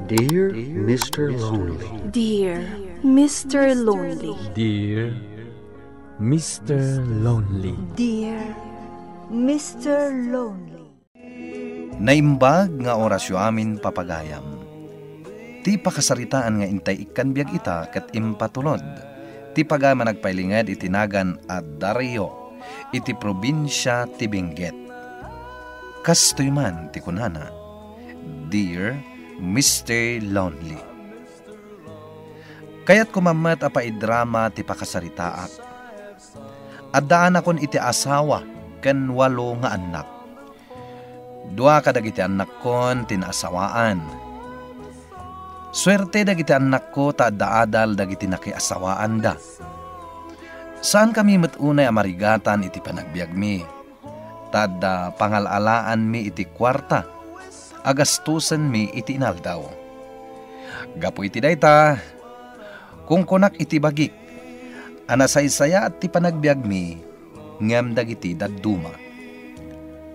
Dear Mr. Lonely. Dear Mr. Lonely. Dear Mr. Lonely. Dear Mr. Lonely. Naimbag nga orasyo amin papagayam. Ti pakasaritaan nga intay ikan biag ita ket impatulod. Ti pagama nagpailingad itinagan at Dario iti probinsya ti Benguet. Kastoy man ti kunana. Dear Mr. Lonely. Kaya't kumamat apaidrama ti pakasaritaak. At daan akon iti asawa ken 8 nga anak. 2 kadagiti anak kon tinasawaan. Swerte dagiti anak ko ta daadal dagiti nakiasawaan da. Saan kami matunay amarigatan iti panagbiag mi? Tada pangalalaan mi iti kwarta. Agastusan mi iti inaldaw. Gapo iti dayta, kung kunak iti bagik, anasaysaya at ti panagbiag mi, ngem dagiti dadduma.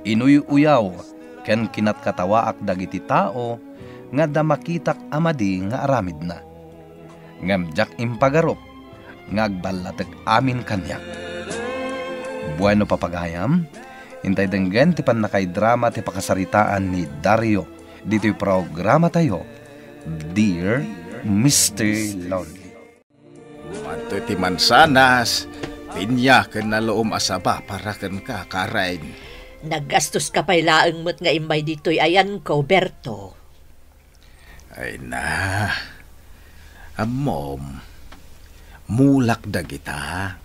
Inuy-uyaw, ken kinatkatawaak dagiti tao, nga damakitak amadi nga aramid na. Ngem jak impagarop, nga agbalatag amin kanyak. Bueno papagayam, hintay denggen ti panakay-drama ti pakasaritaan ni Dario. Dito'y programa tayo, Dear Mr. Lonely. Manto ti mansanas, pinya ken naloom asaba para ken ka karain. Naggastos ka pa'y laang mo't nga imbay dito'y ayan ko, Berto. Ay na, amom, mulak dagita.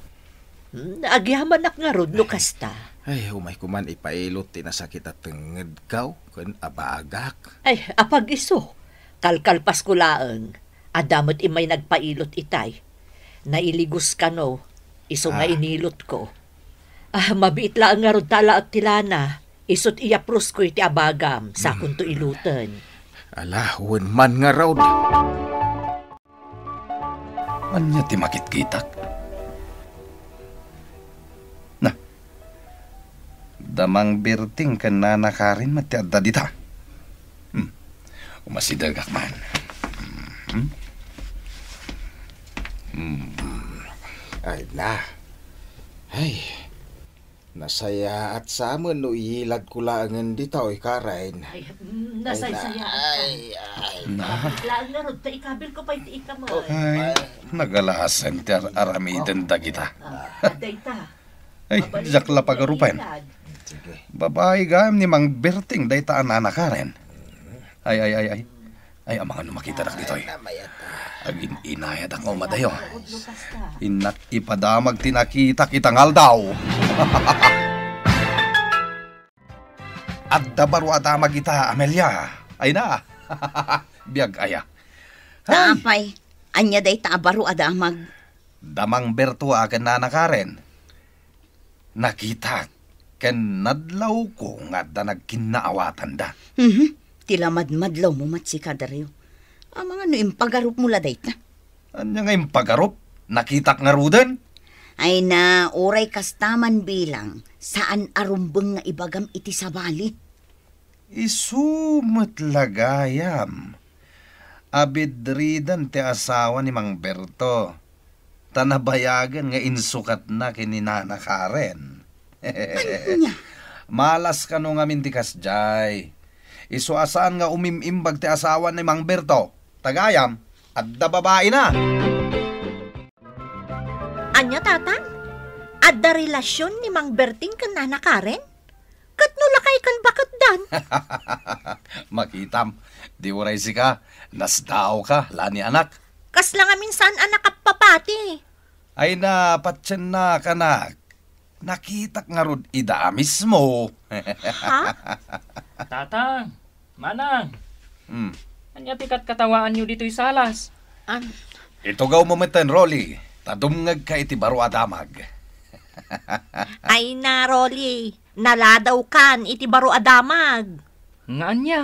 Agyamanak nga rod, no kasta. Ay, umay kuman ipailot tinasakit at tenged kaw, kun abagak. Ay, apag iso. Kalkalpas ko laang. Adamot imay nagpailot itay. Nailigos ka no, iso nga inilot ko. Mabiit laang nga rod tala at tilana. Isot iyapros ko iti abagam, sakon to ilutan. Alahon man nga raw. Anya ti makitkitak? Damang birting kan nanakarin matiadda dita. Umasidagak man. Ay na. Ay, nasaya at samon no ihilad ko laangan dito karain. Ay, nasay-saya. Ay. Laang nga rod, ikabil ko pa iti ikamay. Ay, nagalahasan ti aramidan da kita. Dayta. Ay, jakla pagarupan. Babae gayam ni Mang Berting daytaan nanakaren. Ay, ang mga numakita na dito. Agin inayad ako madayo. Inak ipadamag tinakita kitangal daw. At dabaro adamag ita, Amelia. Ay na. Biag aya. Taapay, anya day taabaro adamag. Damang Berto akin nanakaren. Nakita ken nadlaw ko nga da nagkinaawatan da. Tila madmadlaw mo matsika Dario. Ang mga no impagarup mula dayta. Anya nga impagarup? Nakita nga rudan? Ay na, oray kastaman bilang saan arumbeng nga ibagam iti sabali. Isumot lagayam. Abidridan ti asawa ni Mang Berto. Tanabayagan nga insukat na kininana Karen. Malas ka no nga mintikas jay. Isuasaan nga umimimbag ti asawa ni Mang Berto. Tagayam, adda babae na. Anya tatan? Adda relasyon ni Mang Berting kan nana Karen? Kat no lakay kan bakat dan? Makitam, di uray si ka, nasdao ka, lani anak. Kas lang minsan anak at papati. Ay na, patsen na kanak. Nakitak nga rod ida mismo. Ha? Tatang, manang. Anya tikat katawaan nyo dito'y salas. Ito gaw mamatan, Rolly. Tadumngag ka iti baro adamag. Ay na, Rolly. Naladaw kan iti baro adamag. Nga anya?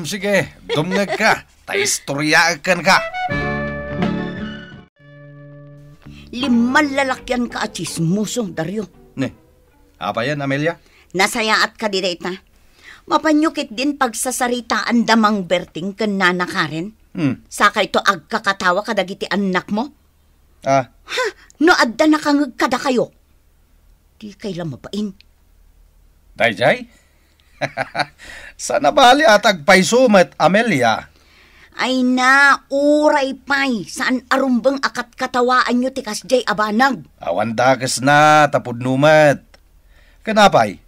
Sige, dumngag ka. Taistoryakan ka. 5 lalakyan ka at chismusong Dario. Ne, apa yan, Amelia? Nasayaat ka direta. Mapanyukit din pagsasaritaan damang Berting ken nana Karen. Saka ito agkakatawa kadagiti anak mo. No adda nakangag kada kayo. Di kay lamabain. Dayjay? Sana bali at agpaisumet, Amelia. Ay na, uray pay. Saan arumbang akat katawaan nyo tikas jay abanag? Awan dagas na, tapod numet. Kanapay?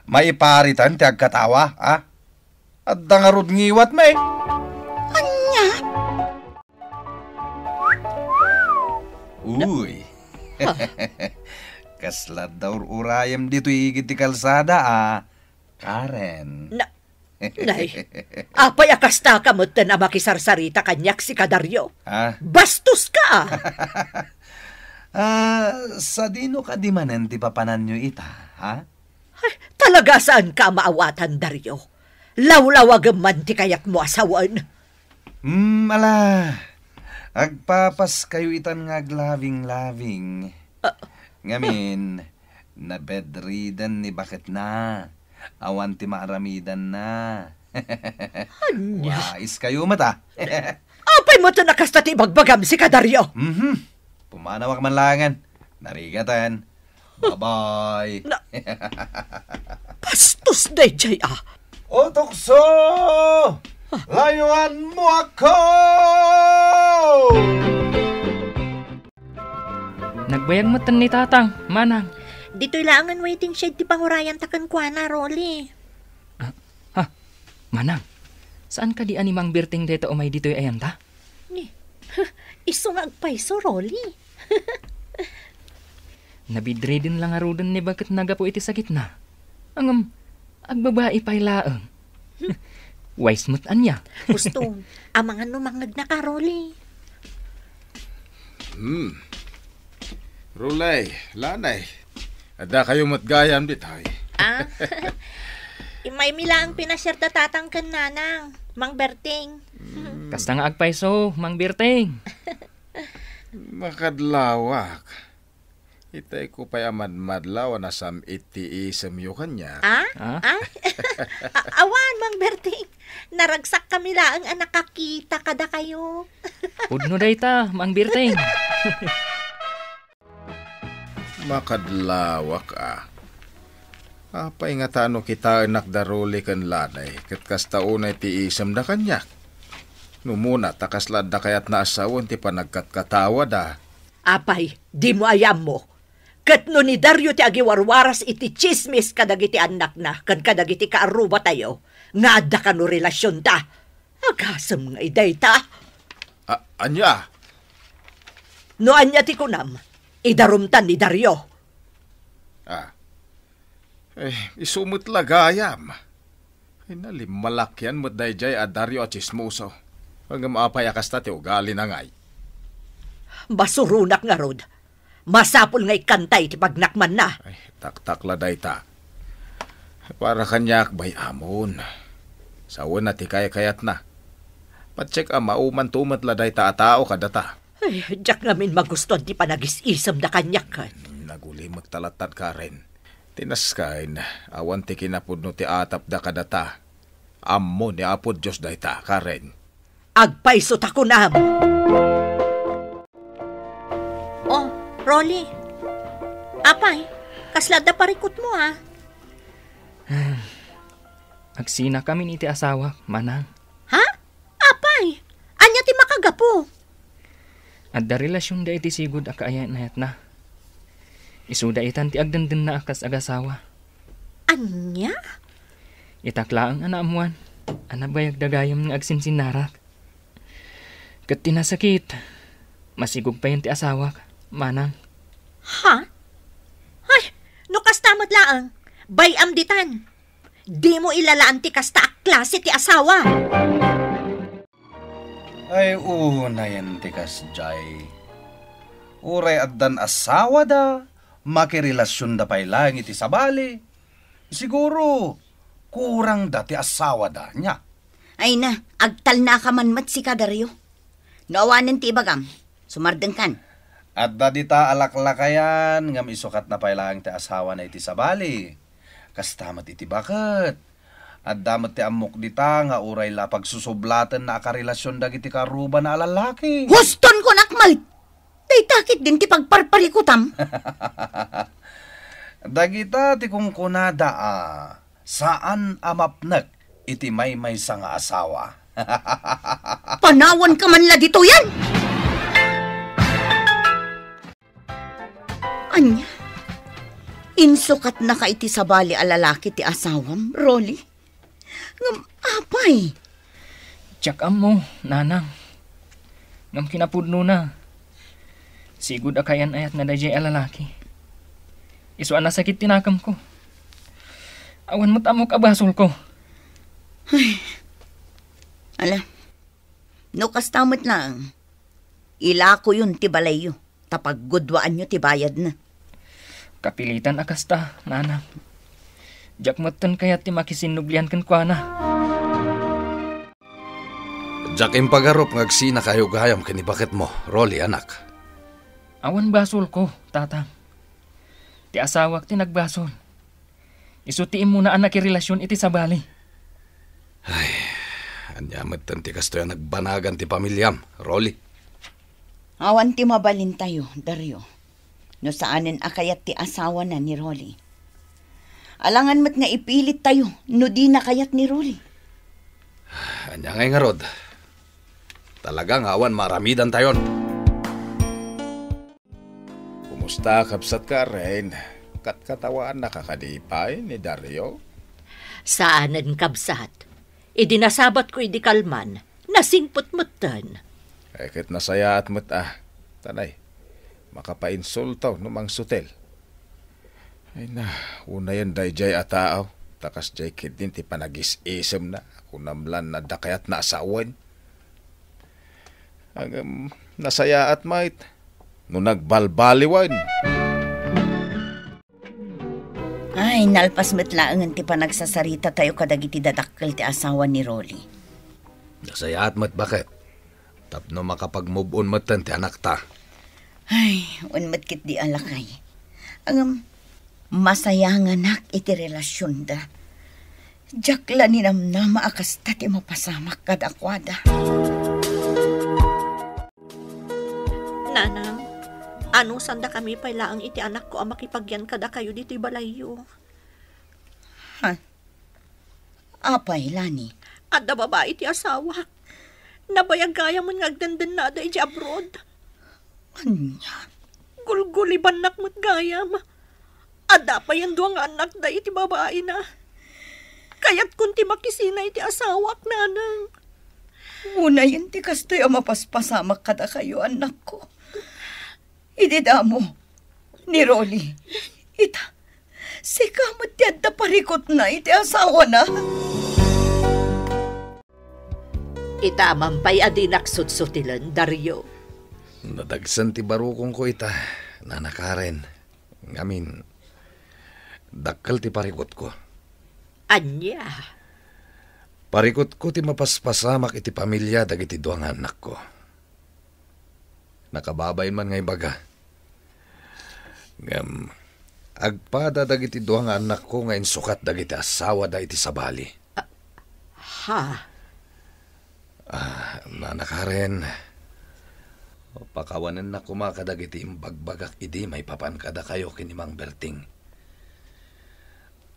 Maiparitan ti agkatawa, ha? At dangarod ngiwat may. Anya? Uy. Kaslad daw urayam dito igit ti kalsada, Karen. Nay, apay akasta ka mo't na makisarsarita kanyak si Kadaryo. Bastos ka! Sa dino ka di manen ti papanan nyo ita, ha? Ay, talaga saan ka maawatan, Daryo? Lawlawag man ti kayak mo asawan. Ala. Agpapas kayo itan nga glaving-laving. Ngamin, na bedridden ni bakit na. Awan ti maaramidan na. Wais kayo mata. Apay mo to nakasta ti bagbagam si Kadaryo. Pumanawak man langan. Narigatan. Bye-bye. Pastos day, Jay, O tukso! Layuan mo ako! Nagbayag mo tan ni tatang, manang. Dito'y laangan waiting shed ti pangurayan takan kwa na, Rolly. Manang, saan ka di animang Berting dito o may dito'y ayan ta? Iso nga agpaiso, Rolly. Nabidre din lang arudan ni bakit nagapo iti sakit na. Ang agbabae pa'y laang. Wise mo't anya. Gusto, amangan numangag na ka, Rolly. Rulay, lanay. Ada kayo matgayam ditay. May milaang pinasyerta tatang kan nanang, Mang Berting. Kasta nga agpaiso, Mang Berting. Makadlawak. Itay ko pa'y amadmadlaw na sam iti isamyo kanya. Awan, Mang Berting. Naragsak kami laang ang nakakita kada kayo. Pudno day ta, Mang Berting. Makadlawak Apay nga tano kita anak daruli kan lanay, kat kasta unay ti isam da kanyak. Numuna takaslad da kayat na asawon ti panagkatkatawa da. Apay, di mo ayam mo. Kat no ni Daryo ti agiwarwaras iti chismis kadagiti anak na, kan kadagiti kaaruba tayo, nga adda ka no relasyon ta. Agasam nga iday ta. Anya? No anya ti kunam, idarumtan ni Daryo. Isumot lagayam. Ay nalimalakyan mo't dayjay Daryo at chismoso. Hanggang maapay akasta ti ugali na ngay. Basurunak nga rod. Masapol nga ikantay ti pagnakman na. Ay, taktakla day ta. Para kanyak bay amon. Sawan na ti kaya-kayat na. Patsek mauman tumat la day ta atao kadata. Ay, diyak namin magustuhan ti panagis-isam na kanyak. Naguli magtalatan ka rin. Tinaskain, awan ti kinapod no ti atap da kadata. Ammo ni apod Diyos day ta, Karen. Agpaiso ta kunam. Oh, Rolly. Apay, kaslad na parikot mo Agsina kami ni ti asawa, manang. Ha? Apay, anya ti makagapo. At da relasyon da iti sigud akaayan na na. Isuda itan ti agdandin na akas agasawa. Anya? Itakla ang anaamuan. Anabayag dagayam ng agsinsinarak. Kat tinasakit. Masigog pa yan ti asawa, manang. Ha? Ay, no kastamad laang. Bayam ditan. Di mo ilalaan ti kasta klase ti asawa. Ay, una yan tikas, Jay. Uray addan asawa da. Makirelasyon da pa'y lang iti sabali. Siguro, kurang dati asawa da niya. Ay na, agtal na ka man mat si Kadaryo. Naawanan ti ibagam, sumardeng kan. At dadita alaklakayan, ngam isukat na pa'y lang ti asawa na iti sabali. Kastamat iti bakit. At damat ti amok dita nga uray la pagsusublatan na akarelasyon dagiti karuba na alalaki. Huston ko nakmal! Day takit din ti pagparparikutam. Dagita ti kung kunada saan amapnek iti may sa nga asawa. Panawan ka man la dito yan! Anya, insukat na ka iti sabali alalaki ti asawam, Rolly. Ngam apay. Tiyakam mo, nanang. Ngam kinapudno na. Sigud akayan ayat nga dayjay alalaki. Isuan na sakit tinakam ko. Awan mo't amok abasol ko. Ala, no kastamot lang. Ila ko yun ti balayo. Tapag gudwaan nyo ti bayad na. Kapilitan akasta, nanang. Diyak matan kaya ti makisinublihan kan kwa na. Diyak impagarop ngagsina kayo gayam kanibakit mo, Rolly anak. Awan basol ko, tatang. Ti asawak ti nagbasol. Isutiin mo na anak relasyon iti sabali. Ay, anyamat ti kastoy nagbanagan ti pamilyam, Rolly. Awan ti mabalin tayo, Dario. No saanin akayat ti asawa na ni Rolly. Alangan mat nga ipilit tayo, no di na kayat ni Rolly. Anya ngay nga rod. Talagang awan maramidan tayon. Kumusta kapsat ka, Ren? Katkatawaan nakakadipay ni Dario? Saanan kabsat? Idinasabat ko idi kalman, nasingput-mutan. Ay kit nasaya at mata. Tanay, makapainsultaw numang sutel. Ay na, una yan dayjay ataaw. Takas jay kid din ti panagis-isem na. Kunamlan na dakayat na asawan. Ang nasaya at mait. No nagbalbaliwan. Ay, nalpas metlaangan ti panagsasarita tayo kadagiti dadakkel ti asawa ni Rolly. Nasaya at mat bakit? Tapno makapag-move on matan ti anak ta. Ay, unmat kit di alakay. Ang masaya nga nak iti relasyon da. Jakla ni namnama akas ti mapasamak kadakwada. Nanang, ano sanda kami pailaang iti anak ko ang makipagyan kada kayo dito balayo? Ha? Apay, Lani? At da babae iti asawa. Nabayagaya mo nga agdandan na da iti abroad. Anya? Gulguliban nak mo't gayam. Ada pa yan duwang anak da iti babae na. Kaya't kunti makisina iti asawak, nanang. Una yun ti kastoy ang mapaspasamak kada kayo, anak ko. Idida mo, ni Rolly. Ita, si kamot yan na parikot na iti asawa na. Ita mampay adinak sutsutilan, Dario. Nadagsan ti barukong ko ita, nanakaren. Ngamin, dakkal ti parikot ko. Anya? Parikot ko ti mapaspasamak iti pamilya dagiti duang anak ko. Nakababay man ngay baga. Ngam, agpada dagiti duang anak ko ngayon sukat dagiti asawa da iti sabali. Ha? Nanakaren, pakawanan na kumakadagiti imbagbagak idi may papan kada kayo kinimang Berting.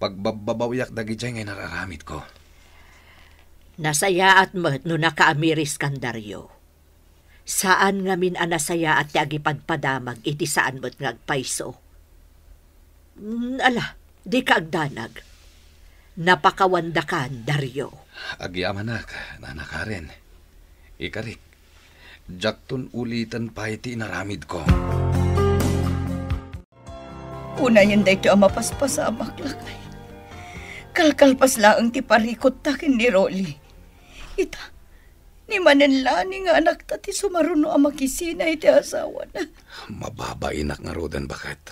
Pagbabawiyak dagiti ngay nararamit ko. Nasaya at mat no nakaamiris kan, Dario. Saan ngamin anasaya at agipagpadamag iti saan mo't ngagpaiso. Ala, di ka agdanag. Napakawandakan, Dario. Agyamanak, nanakaren. Ikarik, jakton ulitan pa iti naramid ko. Una yun da ito ang mapaspasamak lakay. Kalkalpas laang ti parikot takin ni Rolly. Ita, ni manenla ni nga anak ta ti sumaruno ang makisina iti asawa na. Mababainak nga rodan bakit.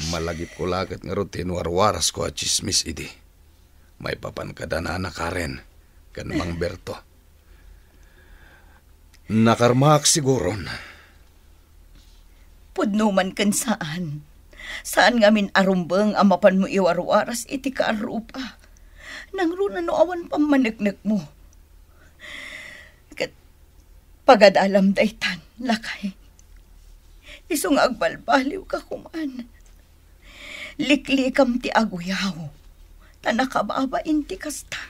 Malagip ko lagat nga rotin warwaras ko at chismis idi. May papan kada na anakaren, kan Mang Berto. Nakarmak siguron. Pudnuman kan saan. Saan ngamin arumbang amapan mo iwarwaras iti kaarupa. Nang runa no awan pamanagnak mo. Kat pagadalam daytan, lakay. Iso nga agbalbaliw ka kuman. Liklikam ti aguyaw. Tanakababa inti kasta.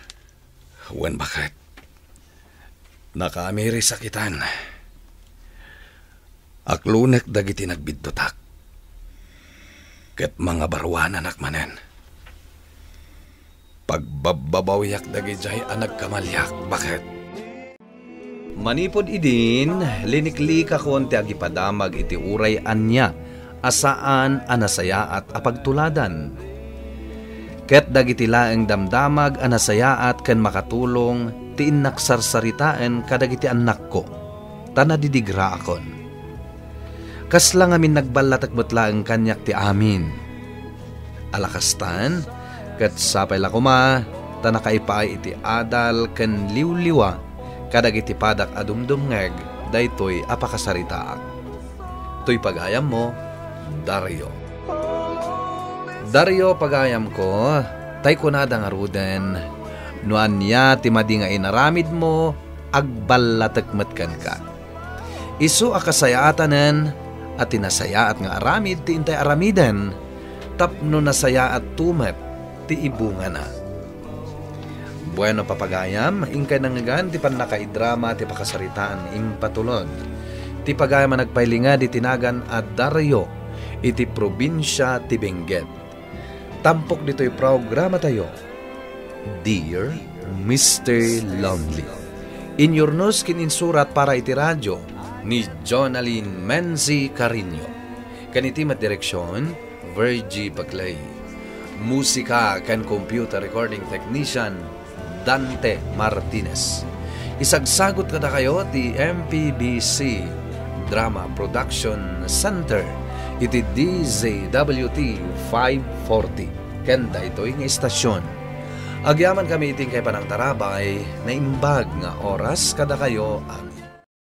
Wan bakit? Nakaamiri sakitan. Aklunek dagiti nagbiddotak. Ket mga barwanan akmanen. Pagbababawiyak dagijay anag kamalyak. Bakit? Manipod idin, linikli ka kon ti agipadamag iti uray anya, asaan anasaya at apagtuladan. Ket dagiti laeng damdamag anasaya at ken makatulong ti innaksarsaриtaan kadagiti anak ko, tanadidigra akon. Kaslang amin nagbalat agbatlaeng kanyak ti amin. Alakastan, ket sapay lakuma, tanakaipaay iti adal ken liwliwa, kadagiti padak adumdumngeg, daytoy apakasaritaak. To'y pagayam mo, Dario. Dario, pagayam ko, tay kunada nga ruden, nuan niya ti madi nga inaramid mo, agballatekmet ka. Isu akasayaatanen, at tinasayaat nga aramid ti intay aramiden, tapno nasayaat tumet ti ibunga na. Bueno papagayam, ingkay nangagan ti panakaidrama ti pakasaritaan impatulod. Ti pagayam nagpailinga di tinagan at Dario, iti probinsya ti Benguet. Tampok dito'y programa tayo, Dear Mr. Lonely. Inyornos kininsurat para iti radyo, ni Jonaline Menzi Carino. Kaniti direksyon, Virgie Paclay. Musika kan computer recording technician, Dante Martinez. Isagsagot kada kayo ti MPBC Drama Production Center, iti DZWT 540. Kenda ito'y nga istasyon. Agyaman kami iting kay Panang Tarabay na imbag nga oras kada kayo ang